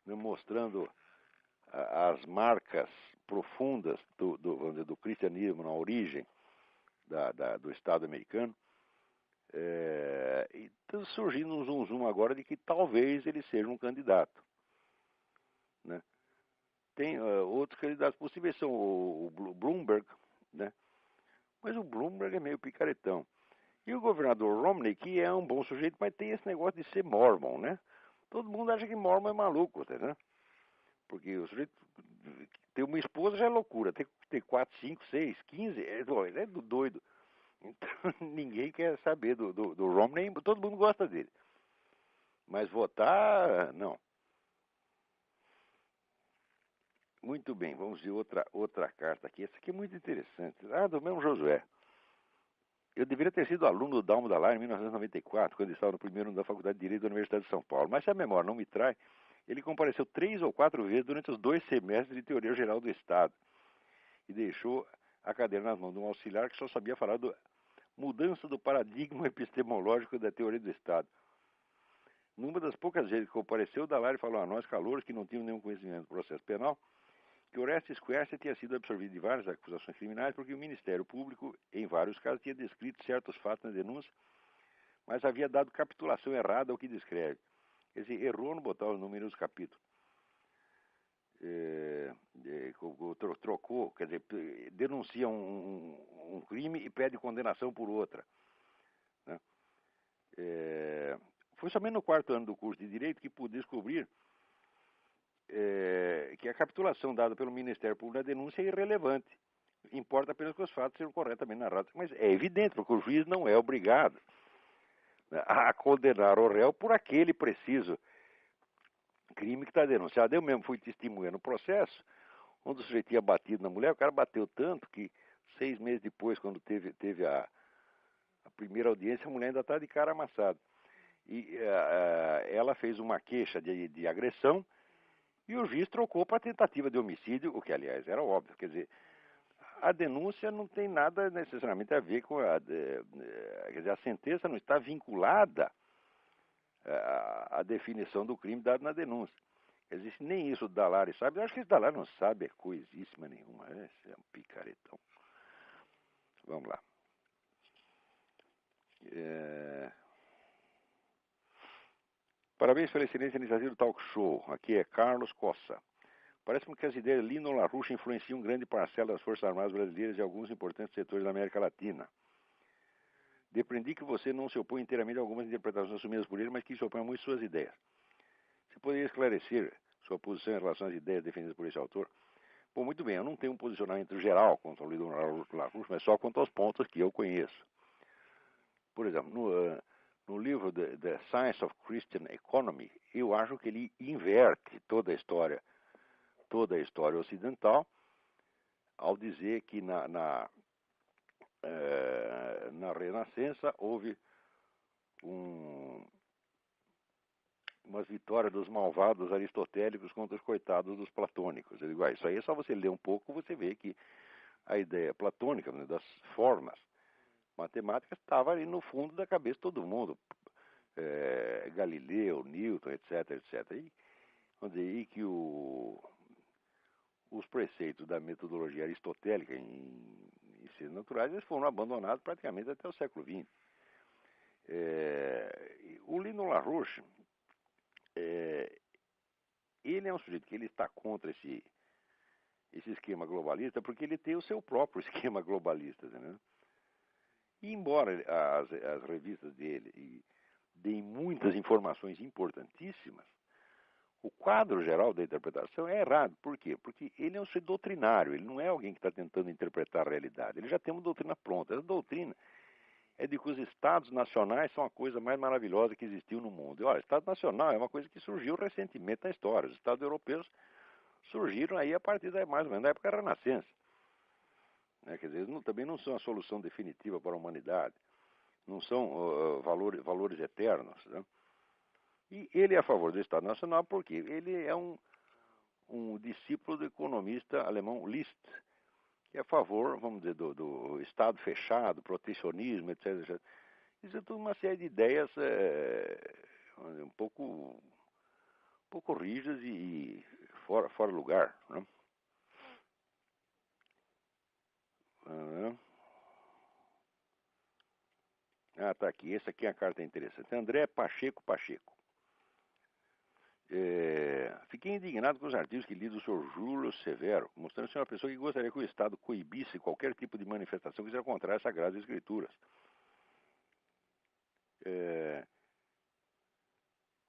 né, mostrando as marcas profundas do cristianismo na origem do Estado americano. E está surgindo um zum agora de que talvez ele seja um candidato. Né? Tem outros candidatos possíveis, são o Bloomberg, né? Mas o Bloomberg é meio picaretão. E o governador Romney, que é um bom sujeito, mas tem esse negócio de ser mormon, né? Todo mundo acha que mormon é maluco, né? Porque o sujeito ter uma esposa já é loucura, ter 4, 5, 6, 15, ele é doido. Então, ninguém quer saber do Romney, todo mundo gosta dele. Mas votar, não. Muito bem, vamos ver outra carta aqui. Essa aqui é muito interessante. Ah, do mesmo Josué. Eu deveria ter sido aluno do Dalmo da Lar em 1994, quando estava no primeiro ano da Faculdade de Direito da Universidade de São Paulo. Mas se a memória não me trai, ele compareceu 3 ou 4 vezes durante os 2 semestres de Teoria Geral do Estado e deixou a cadeira nas mãos de um auxiliar que só sabia falar da mudança do paradigma epistemológico da teoria do Estado. Numa das poucas vezes que compareceu, o Dalari falou a nós, calouros, que não tinham nenhum conhecimento do processo penal, que Orestes Quercia tinha sido absorvido de várias acusações criminais porque o Ministério Público, em vários casos, tinha descrito certos fatos na denúncia, mas havia dado capitulação errada ao que descreve. Quer dizer, errou no botar os números dos capítulos. Trocou, quer dizer, denuncia um crime e pede condenação por outra. Né? Foi somente no 4º ano do curso de Direito que pude descobrir que a capitulação dada pelo Ministério Público na denúncia é irrelevante. Importa apenas que os fatos sejam corretamente narrados. Mas é evidente, porque o juiz não é obrigado, né, a condenar o réu por aquele preciso crime que está denunciado. Eu mesmo fui testemunha no processo, onde o sujeito tinha batido na mulher, o cara bateu tanto que 6 meses depois, quando teve a primeira audiência, a mulher ainda está de cara amassada. E ela fez uma queixa de agressão e o juiz trocou para tentativa de homicídio, o que, aliás, era óbvio. Quer dizer, a denúncia não tem nada necessariamente a ver com quer dizer, a sentença não está vinculada à definição do crime dado na denúncia. Quer dizer, nem isso o Dalari sabe. Eu acho que esse Dalari não sabe coisíssima nenhuma. Esse é um picaretão. Vamos lá. Parabéns pela excelente iniciativa do Talk Show. Aqui é Carlos Cossa. Parece-me que as ideias de Lino LaRouche influenciam grande parcela das Forças Armadas brasileiras e alguns importantes setores da América Latina. Deprendi que você não se opõe inteiramente a algumas interpretações assumidas por ele, mas que se opõe a muitas suas ideias. Você poderia esclarecer sua posição em relação às ideias defendidas por esse autor? Bom, muito bem, eu não tenho um posicionamento geral contra o Lino LaRouche, mas só quanto aos pontos que eu conheço. Por exemplo, no livro The Science of Christian Economy, eu acho que ele inverte toda a história ocidental, ao dizer que na Renascença houve uma vitória dos malvados aristotélicos contra os coitados dos platônicos. Eu digo, isso aí é só você ler um pouco, você vê que a ideia platônica, né, das formas matemáticas, estava ali no fundo da cabeça de todo mundo. Galileu, Newton, etc, etc. E que os preceitos da metodologia aristotélica em ciências naturais eles foram abandonados praticamente até o século XX. O Lino LaRouche, ele é um sujeito que ele está contra esse esquema globalista porque ele tem o seu próprio esquema globalista, né? E embora as revistas dele deem muitas informações importantíssimas, o quadro geral da interpretação é errado. Por quê? Porque ele é um sujeito doutrinário, ele não é alguém que está tentando interpretar a realidade. Ele já tem uma doutrina pronta. Essa doutrina é de que os estados nacionais são a coisa mais maravilhosa que existiu no mundo. E, olha, Estado nacional é uma coisa que surgiu recentemente na história. Os estados europeus surgiram aí a partir mais ou menos da época da Renascença. Quer dizer, eles também não são a solução definitiva para a humanidade. Não são valores eternos. Né? E ele é a favor do Estado Nacional porque ele é um discípulo do economista alemão Liszt, que é a favor, vamos dizer, do Estado fechado, protecionismo, etc, etc. Isso é tudo uma série de ideias um pouco rígidas e fora lugar. Né? Tá aqui. Essa aqui é a carta interessante. André Pacheco. Fiquei indignado com os artigos que li do Sr. Júlio Severo, mostrando ser uma pessoa que gostaria que o Estado coibisse qualquer tipo de manifestação que seja contrária às Sagradas Escrituras.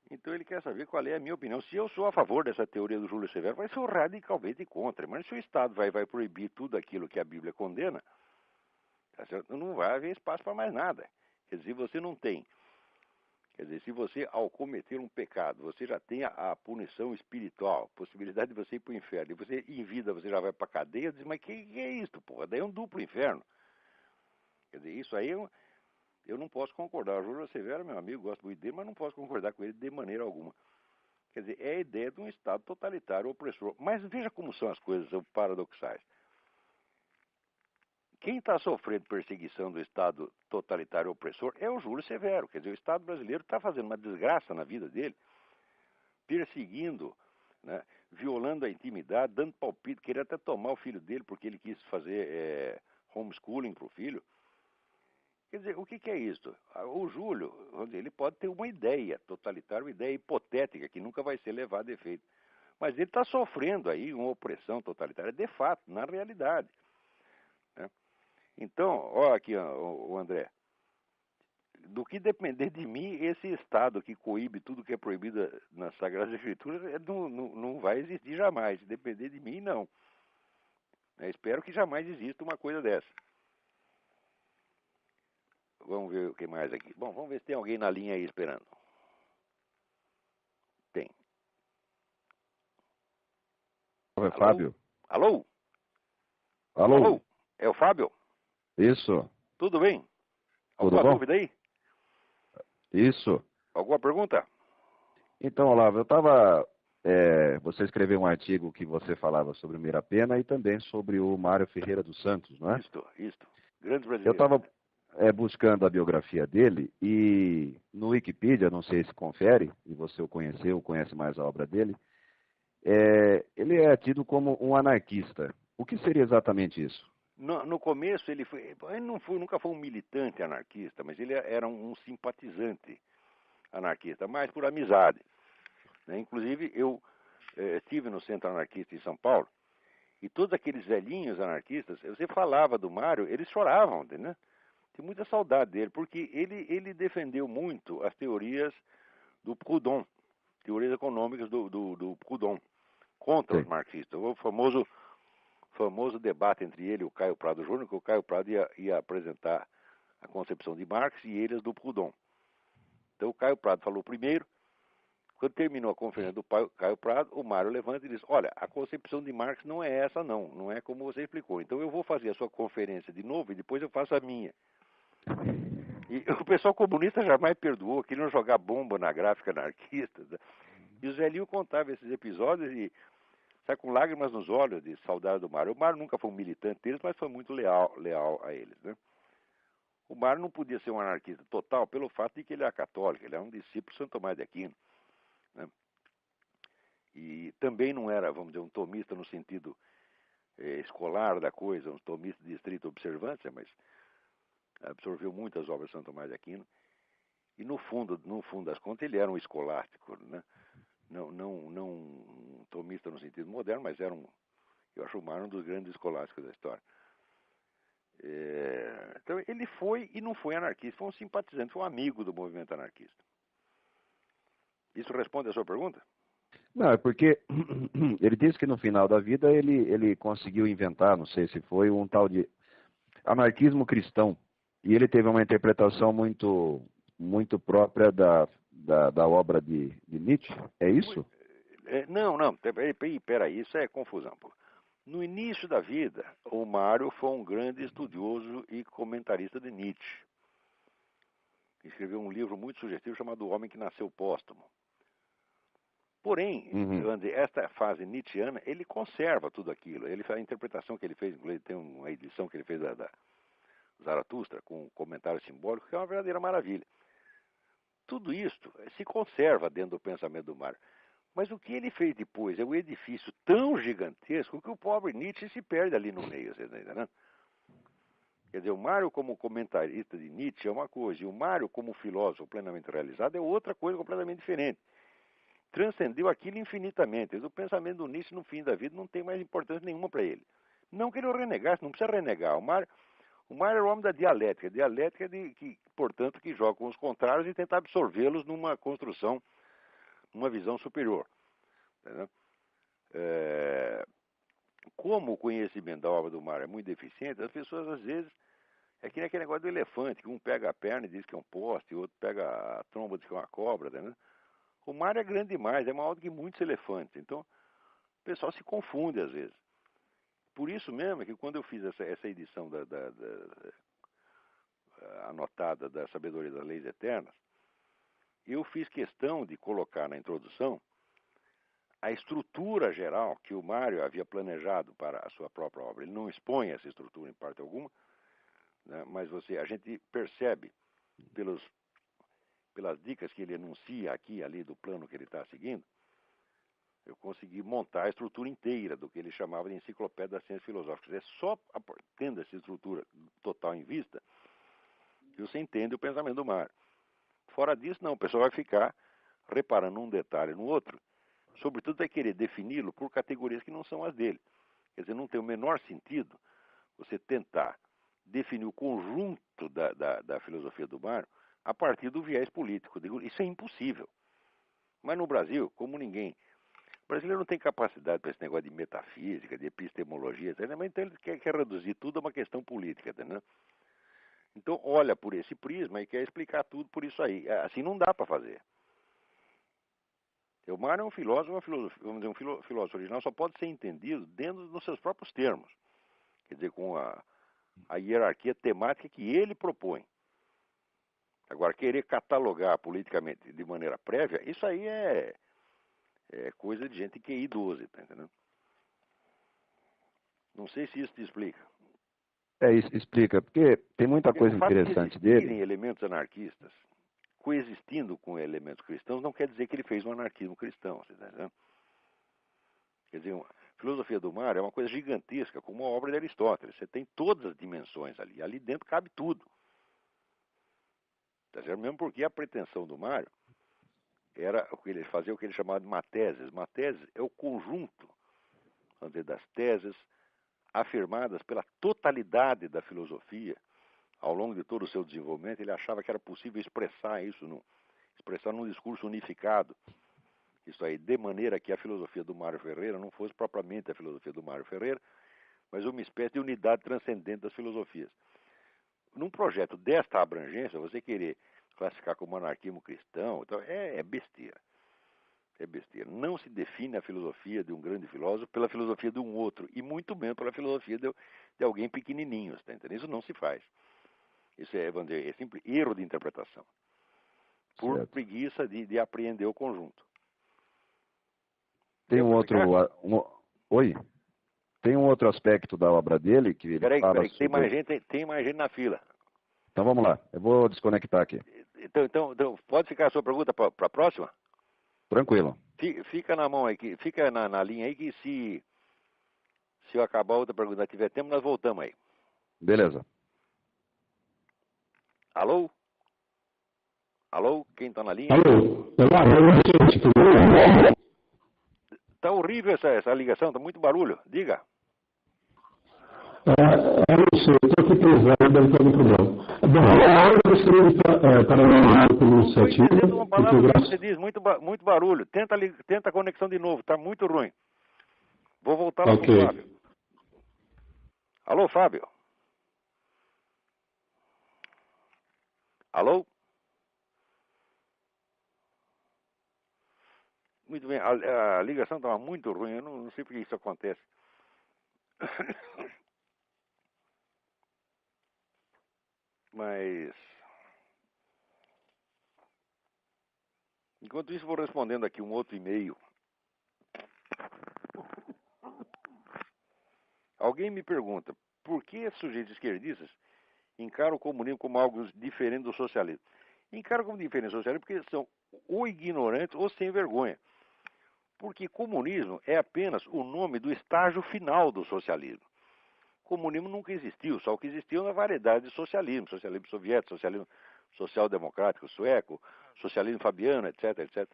Então ele quer saber qual é a minha opinião. Se eu sou a favor dessa teoria do Júlio Severo, vai ser radicalmente contra. Mas se o Estado vai proibir tudo aquilo que a Bíblia condena, tá não vai haver espaço para mais nada. Quer dizer, você não tem. Quer dizer, se você, ao cometer um pecado, você já tem a punição espiritual, possibilidade de você ir para o inferno, e você, em vida, você já vai para a cadeia, diz, mas que é isso, porra? Daí é um duplo inferno. Quer dizer, isso aí eu não posso concordar. O Júlio Severo, meu amigo, gosto muito dele, mas não posso concordar com ele de maneira alguma. Quer dizer, é a ideia de um Estado totalitário opressor. Mas veja como são as coisas paradoxais. Quem está sofrendo perseguição do Estado totalitário opressor é o Júlio Severo. Quer dizer, o Estado brasileiro está fazendo uma desgraça na vida dele, perseguindo, né, violando a intimidade, dando palpite, queria até tomar o filho dele porque ele quis fazer homeschooling para o filho. Quer dizer, o que é isso? O Júlio, vamos dizer, ele pode ter uma ideia totalitária, uma ideia hipotética, que nunca vai ser levada a efeito. Mas ele está sofrendo aí uma opressão totalitária, de fato, na realidade. Né? Então, ó aqui, ó, o André, do que depender de mim, esse Estado que coíbe tudo que é proibido nas Sagradas Escrituras não vai existir jamais. Se depender de mim, não. Eu espero que jamais exista uma coisa dessa. Vamos ver o que mais aqui. Bom, vamos ver se tem alguém na linha aí esperando. Tem. Oi, Fábio. Alô? Alô? Alô? É o Fábio? Isso. Tudo bem? Tudo Alguma bom? dúvida aí? Isso. Alguma pergunta? Então, Olavo, você escreveu um artigo que você falava sobre o Mirapena e também sobre o Mário Ferreira dos Santos, não é? Isto. Grande Eu brasileiro. estava buscando a biografia dele e no Wikipedia, não sei se confere, e você o conheceu, conhece mais a obra dele, ele é tido como um anarquista. O que seria exatamente isso? No começo ele nunca foi um militante anarquista, mas ele era um simpatizante anarquista, mais por amizade. Né? Inclusive, eu estive no Centro Anarquista em São Paulo, e todos aqueles velhinhos anarquistas, você falava do Mário, eles choravam, né? Tem muita saudade dele, porque ele defendeu muito as teorias do Proudhon, teorias econômicas do Proudhon, contra os Sim. marxistas. O famoso debate entre ele e o Caio Prado Júnior, que o Caio Prado ia apresentar a concepção de Marx e eles do Proudhon. Então o Caio Prado falou primeiro. Quando terminou a conferência do Caio Prado, o Mário levanta e diz, olha, a concepção de Marx não é essa não é como você explicou. Então eu vou fazer a sua conferência de novo e depois eu faço a minha. E o pessoal comunista jamais perdoou, queriam jogar bomba na gráfica anarquista. Né? E o Zelinho contava esses episódios e sai com lágrimas nos olhos de saudade do Mário. O Mário nunca foi um militante deles, mas foi muito leal a eles. Né? O Mário não podia ser um anarquista total pelo fato de que ele era católico, ele era um discípulo de Santo Tomás de Aquino. Né? E também não era, vamos dizer, um tomista no sentido escolar da coisa, um tomista de estrita observância, mas absorveu muitas obras de Santo Tomás de Aquino. E no fundo das contas, ele era um escolástico, né? Não um tomista no sentido moderno, mas eu acho o Mário um dos grandes escolásticos da história. Então ele foi e não foi anarquista, foi um simpatizante, foi um amigo do movimento anarquista. Isso responde a sua pergunta? Não, é porque ele disse que no final da vida ele conseguiu inventar, não sei se foi, um tal de anarquismo cristão. E ele teve uma interpretação muito própria da obra de Nietzsche, é isso? Não, peraí, isso é confusão. Pô. No início da vida, o Mário foi um grande estudioso e comentarista de Nietzsche. Escreveu um livro muito sugestivo chamado O Homem que Nasceu Póstumo. Porém, esta fase nietzschiana, ele conserva tudo aquilo. A interpretação que ele fez, inclusive tem uma edição que ele fez da Zaratustra, com um comentário simbólico, que é uma verdadeira maravilha. Tudo isso se conserva dentro do pensamento do Mário. Mas o que ele fez depois é um edifício tão gigantesco que o pobre Nietzsche se perde ali no meio, você está entendendo? Quer dizer, o Mário como comentarista de Nietzsche é uma coisa, e o Mário como filósofo plenamente realizado é outra coisa completamente diferente. Transcendeu aquilo infinitamente. O pensamento do Nietzsche no fim da vida não tem mais importância nenhuma para ele. Não que ele o renegasse, não precisa renegar. O Mário era o homem da dialética. Dialética portanto, que joga com os contrários e tenta absorvê-los numa construção, numa visão superior. Entendeu? Como o conhecimento da obra do Mário é muito deficiente, as pessoas às vezes É que nem aquele negócio do elefante, que um pega a perna e diz que é um poste, o outro pega a tromba e diz que é uma cobra, tá vendo? O mar é grande demais, é maior do que muitos elefantes. Então, o pessoal se confunde às vezes. Por isso mesmo é que quando eu fiz essa edição anotada da Sabedoria das Leis Eternas, eu fiz questão de colocar na introdução a estrutura geral que o Mário havia planejado para a sua própria obra. Ele não expõe essa estrutura em parte alguma, né, mas a gente percebe pelas dicas que ele enuncia aqui e ali do plano que ele está seguindo, eu consegui montar a estrutura inteira do que ele chamava de enciclopédia das ciências filosóficas. É só tendo essa estrutura total em vista que você entende o pensamento do Mário. Fora disso, não, o pessoal vai ficar reparando um detalhe no outro, sobretudo vai querer defini-lo por categorias que não são as dele. Quer dizer, não tem o menor sentido você tentar definir o conjunto da filosofia do Mário a partir do viés político. Isso é impossível. Mas no Brasil, como ninguém... O brasileiro não tem capacidade para esse negócio de metafísica, de epistemologia, então ele quer reduzir tudo a uma questão política, entendeu? Então olha por esse prisma e quer explicar tudo por isso aí. Assim não dá para fazer. O Mário é um filósofo, vamos dizer, um filósofo original só pode ser entendido dentro dos seus próprios termos. Quer dizer, com a hierarquia temática que ele propõe. Agora, querer catalogar politicamente de maneira prévia, isso aí é coisa de gente que é idosa, tá entendendo? Não sei se isso te explica. Isso explica, porque tem muita coisa interessante dele. O fato de existirem elementos anarquistas coexistindo com elementos cristãos não quer dizer que ele fez um anarquismo cristão, você tá entendendo? Quer dizer, a filosofia do Mário é uma coisa gigantesca, como a obra de Aristóteles. Você tem todas as dimensões ali. Ali dentro cabe tudo. Tá certo? Mesmo porque a pretensão do Mário era fazer o que ele chamava de mateses. Mateses é o conjunto, vamos dizer, das teses afirmadas pela totalidade da filosofia ao longo de todo o seu desenvolvimento. Ele achava que era possível expressar isso, expressar num discurso unificado. Isso aí, de maneira que a filosofia do Mário Ferreira não fosse propriamente a filosofia do Mário Ferreira, mas uma espécie de unidade transcendente das filosofias. Num projeto desta abrangência, você querer classificar como anarquismo cristão, então é besteira. É besteira. Não se define a filosofia de um grande filósofo pela filosofia de um outro, e muito menos pela filosofia de alguém pequenininho, tá entendendo? Isso não se faz. Isso vamos dizer, é simples erro de interpretação. Por Certo. preguiça de apreender o conjunto. Tem um outro... Oi? Tem um outro aspecto da obra dele que ele Peraí, fala tem mais sobre... gente, tem mais gente na fila. Então vamos lá, eu vou desconectar aqui. Então pode ficar a sua pergunta para a próxima? Tranquilo. Fica na mão aí, fica na linha aí que se eu acabar a outra pergunta e tiver tempo, nós voltamos aí. Beleza. Alô? Alô? Quem está na linha? Alô? Gente, tudo bem? Tá horrível essa ligação, tá muito barulho. Diga. Eu não sei, estou aqui pesado, deve estar no problema. Bom, eu gostaria de parabenizar pela iniciativa. Uma palavra que você diz, muito barulho. Tenta a conexão de novo, tá muito ruim. Vou voltar lá pro Fábio. Alô, Fábio? Alô? Muito bem, a ligação estava muito ruim, eu não sei por que isso acontece. Mas, enquanto isso, vou respondendo aqui um outro e-mail. Alguém me pergunta, por que sujeitos esquerdistas encaram o comunismo como algo diferente do socialismo? Encaram como diferente do socialismo porque são ou ignorantes ou sem vergonha. Porque comunismo é apenas o nome do estágio final do socialismo. Comunismo nunca existiu, só o que existiu é uma variedade de socialismo. Socialismo soviético, socialismo social-democrático sueco, socialismo fabiano, etc, etc.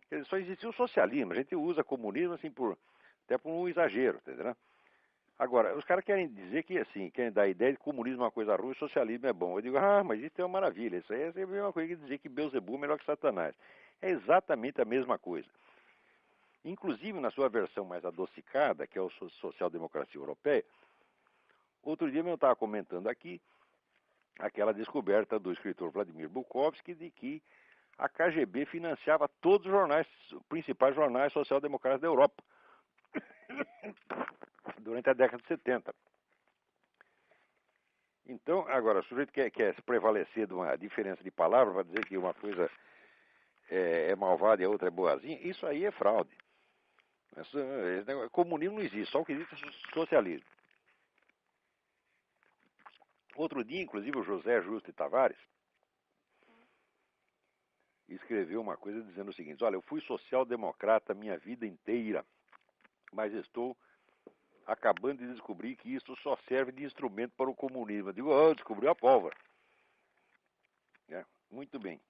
Quer dizer, só existiu o socialismo. A gente usa comunismo assim até por um exagero, entendeu? Agora, os caras querem dizer que, assim, querem dar a ideia de que comunismo é uma coisa ruim e socialismo é bom. Eu digo, mas isso é uma maravilha. Isso aí é a mesma coisa que dizer que Beelzebub é melhor que Satanás. É exatamente a mesma coisa. Inclusive, na sua versão mais adocicada, que é a social-democracia europeia, outro dia eu estava comentando aqui aquela descoberta do escritor Vladimir Bukovsky de que a KGB financiava todos os jornais, os principais jornais social-democratas da Europa, durante a década de 70. Então, agora, o sujeito quer se prevalecer de uma diferença de palavras para dizer que uma coisa é malvada e a outra é boazinha, isso aí é fraude. Comunismo não existe, só o que existe é socialismo. Outro dia, inclusive, o José Justo de Tavares escreveu uma coisa dizendo o seguinte: olha, eu fui social-democrata minha vida inteira, mas estou acabando de descobrir que isso só serve de instrumento para o comunismo. Eu digo, descobriu a pólvora. Muito bem.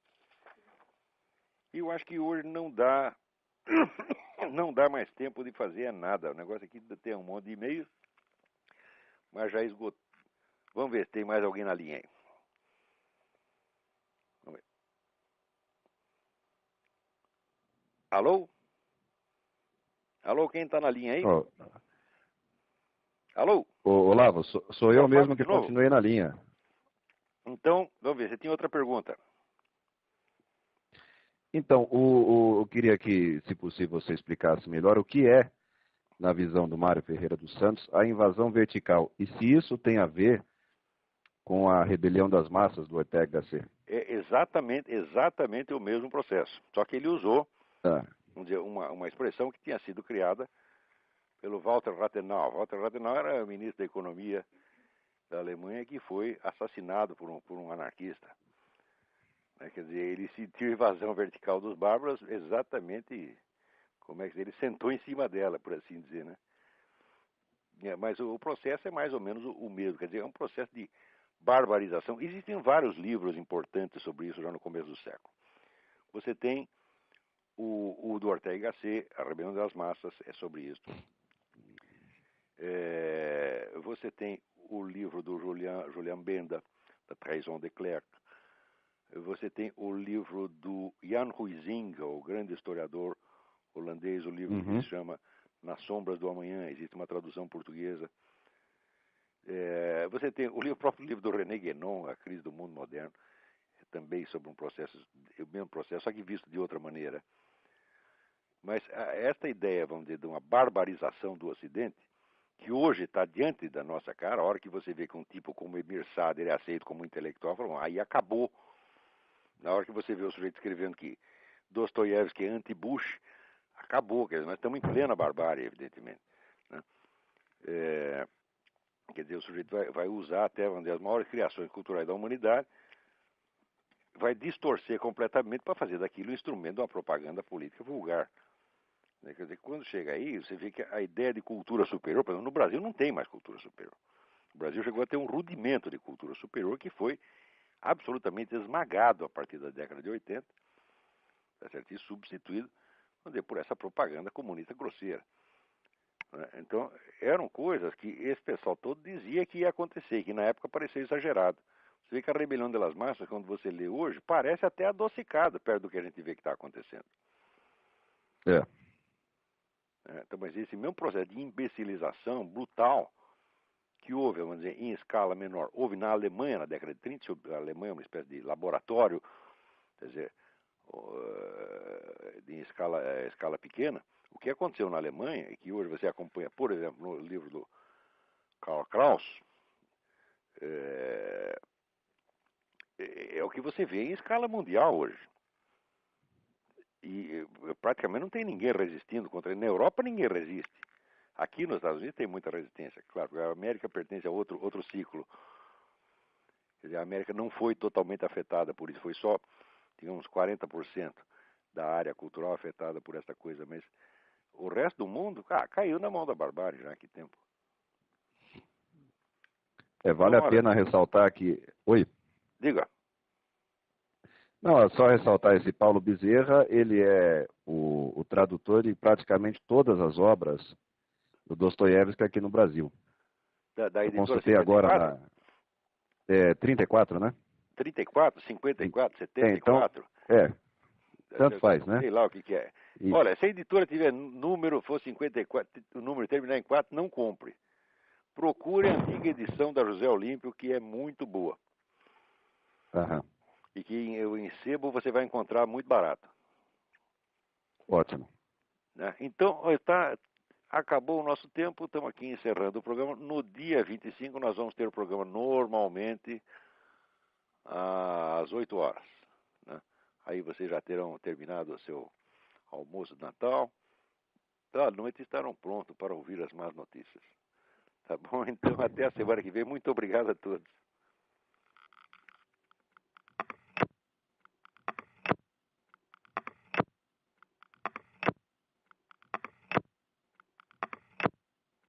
E eu acho que hoje não dá mais tempo de fazer nada. O negócio aqui tem um monte de e-mails, mas já esgotou. Vamos ver se tem mais alguém na linha aí. Vamos ver. Alô? Alô, quem está na linha aí? Oh. Alô? Olavo, sou eu mesmo que continuei na linha. Então, vamos ver, você tinha outra pergunta. Então, eu queria que, se possível, você explicasse melhor o que é, na visão do Mário Ferreira dos Santos, a invasão vertical. E se isso tem a ver com a rebelião das massas do Ortega Gasset. É exatamente o mesmo processo. Só que ele usou, vamos dizer, uma expressão que tinha sido criada pelo Walter Rathenau. Walter Rathenau era ministro da Economia da Alemanha que foi assassinado por um anarquista. Quer dizer, ele sentiu invasão vertical dos bárbaros exatamente como é que ele sentou em cima dela, por assim dizer, né? Mas o processo é mais ou menos o mesmo, quer dizer, é um processo de barbarização. Existem vários livros importantes sobre isso já no começo do século. Você tem o do Ortega Gasset, A Rebelião das Massas, é sobre isso. Você tem o livro do Julian Benda, da Trahison de Klerk. Você tem o livro do Jan Huizinga, o grande historiador holandês, o livro que se chama Nas Sombras do Amanhã, existe uma tradução portuguesa. Você tem o próprio livro do René Guénon, A Crise do Mundo Moderno, também sobre o mesmo processo, só que visto de outra maneira. Mas esta ideia, vamos dizer, de uma barbarização do Ocidente, que hoje está diante da nossa cara, a hora que você vê que um tipo como Emir Sader é aceito como intelectual, aí acabou. Na hora que você vê o sujeito escrevendo que Dostoiévski é anti-Bush, acabou. Quer dizer, nós estamos em plena barbárie, evidentemente. Né? Quer dizer, o sujeito vai usar até uma das maiores criações culturais da humanidade, vai distorcer completamente para fazer daquilo um instrumento de uma propaganda política vulgar. Quer dizer, quando chega aí, você vê que a ideia de cultura superior, por exemplo, no Brasil não tem mais cultura superior. O Brasil chegou a ter um rudimento de cultura superior que foi absolutamente esmagado a partir da década de 80, tá certo? E substituído por essa propaganda comunista grosseira. Então, eram coisas que esse pessoal todo dizia que ia acontecer, que na época parecia exagerado. Você vê que a rebelião das massas, quando você lê hoje, parece até adocicada perto do que a gente vê que está acontecendo. Então, mas esse mesmo processo de imbecilização brutal que houve, vamos dizer, em escala menor, houve na Alemanha na década de 30, a Alemanha é uma espécie de laboratório, quer dizer, em escala pequena. O que aconteceu na Alemanha é que hoje você acompanha, por exemplo, no livro do Karl Kraus, é o que você vê em escala mundial hoje. E praticamente não tem ninguém resistindo contra ele. Na Europa ninguém resiste. Aqui nos Estados Unidos tem muita resistência. Claro, a América pertence a outro ciclo. Quer dizer, a América não foi totalmente afetada por isso. Foi só, digamos, 40% da área cultural afetada por essa coisa. Mas o resto do mundo, caiu na mão da barbárie já há que tempo. Vale a pena ressaltar que... Oi? Diga. Não, é só ressaltar esse Paulo Bezerra, ele é o tradutor de praticamente todas as obras do Dostoiévski aqui no Brasil. Da eu consultei agora na 34, né? 34, 54, 74. Então, tanto faz, né? Sei lá o que é. Olha, se a editora tiver número, for 54, o número terminar em 4, não compre. Procure a antiga edição da José Olímpio, que é muito boa. Aham. E que em sebo você vai encontrar muito barato. Ótimo. Né? Então, acabou o nosso tempo, estamos aqui encerrando o programa. No dia 25 nós vamos ter o programa normalmente às 8 horas. Né? Aí vocês já terão terminado o seu almoço de Natal. À noite estarão prontos para ouvir as más notícias. Tá bom? Então, até a semana que vem. Muito obrigado a todos.